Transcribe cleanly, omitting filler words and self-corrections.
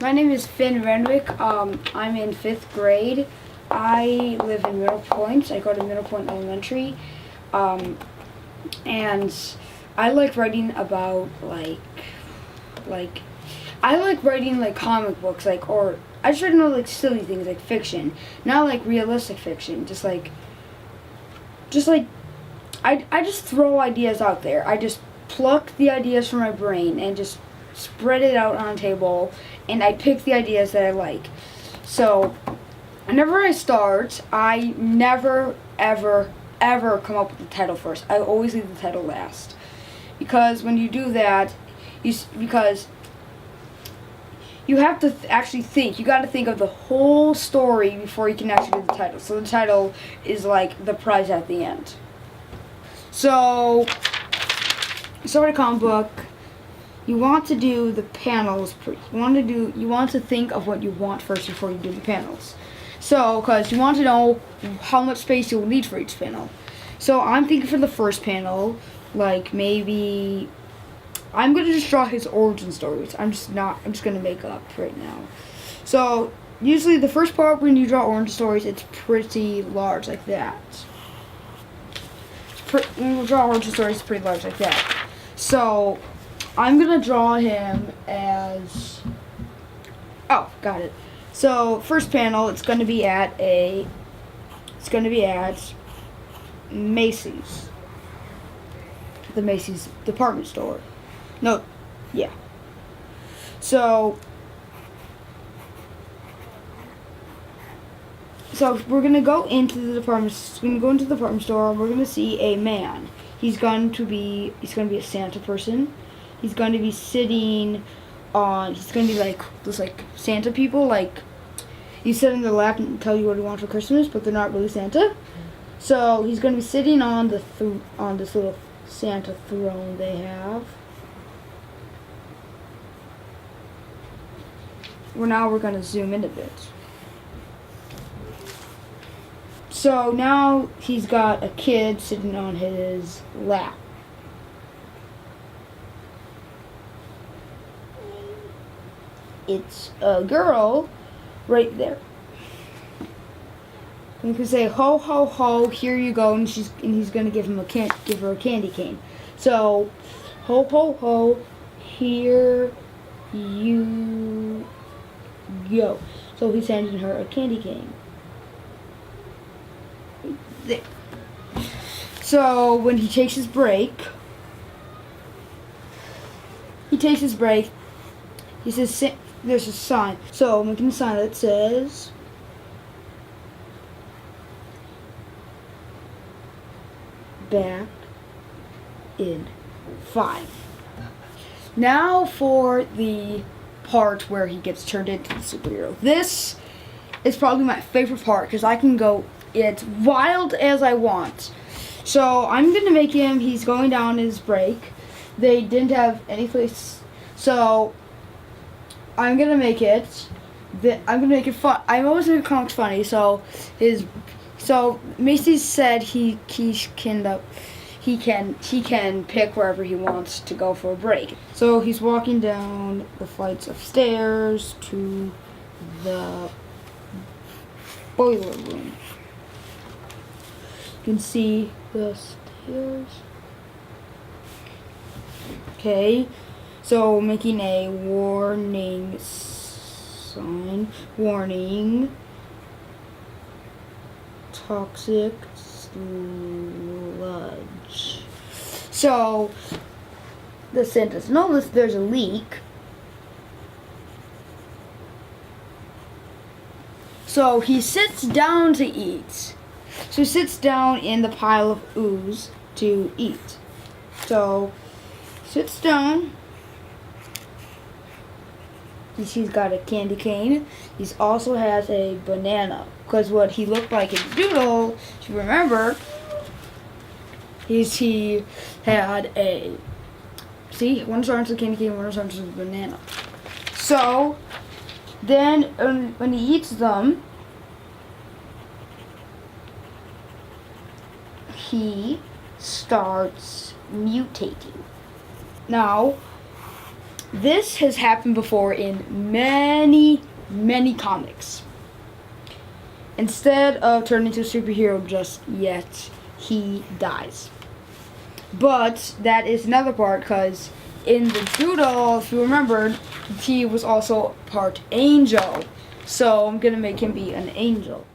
My name is Renwick. I'm in 5th grade. I live in Middle Point. I go to Middle Point Elementary. And I like writing about I like writing like comic books, or I just try to know like silly things like fiction, not like realistic fiction. I just throw ideas out there. I just pluck the ideas from my brain and just spread it out on a table, and I pick the ideas that I like. So whenever I start, I never ever come up with the title first. I always leave the title last, because when you do that, because you have to actually think. You got to think of the whole story before you can actually do the title. So the title is like the prize at the end. So start a comic book. You want to do the panels. You want to think of what you want first before you do the panels. So, because you want to know how much space you'll need for each panel. So I'm thinking for the first panel, like maybe I'm gonna just draw his origin stories. I'm just gonna make up right now. So usually the first part when you draw origin stories, it's pretty large like that. When you draw origin stories, it's pretty large like that. So I'm gonna draw him as, oh, got it. So first panel, it's gonna be at Macy's, the Macy's department store. No, yeah. So we're gonna go into the department. Store. We're gonna see a man. He's gonna be a Santa person. He's going to be sitting on. He's going to be like those like Santa people. Like you sit in their lap and tell you what you want for Christmas, but they're not really Santa. So he's going to be sitting on on this little Santa throne they have. Now we're going to zoom in a bit. So now he's got a kid sitting on his lap. It's a girl right there. And you can say, ho, ho, ho, here you go, and he's going to give her a candy cane. So, ho, ho, ho, here you go. So he's handing her a candy cane. There. So when he takes his break, he says, there's a sign. So I'm making a sign that says, back in 5. Now for the part where he gets turned into the superhero. This is probably my favorite part because I can go as wild as I want. So I'm going to make him, he's going down his break. They didn't have any place, so I'm gonna make it fun. I'm always making comics funny. So Macy's said he can pick wherever he wants to go for a break. So he's walking down the flights of stairs to the boiler room. You can see the stairs. Okay. So making a warning sign. Warning. Toxic sludge. So the sentence. Notice there's a leak. So he sits down to eat. So he sits down in the pile of ooze to eat. So sits down. He's got a candy cane. He also has a banana. Because what he looked like in the doodle, if you remember, is he had a... See, one orange is a candy cane, one orange is a banana. So, then when he eats them, he starts mutating. Now, This has happened before in many, many comics. Instead of turning into a superhero just yet, he dies. But that is another part, because in the doodle, if you remember, he was also part angel. So I'm going to make him be an angel.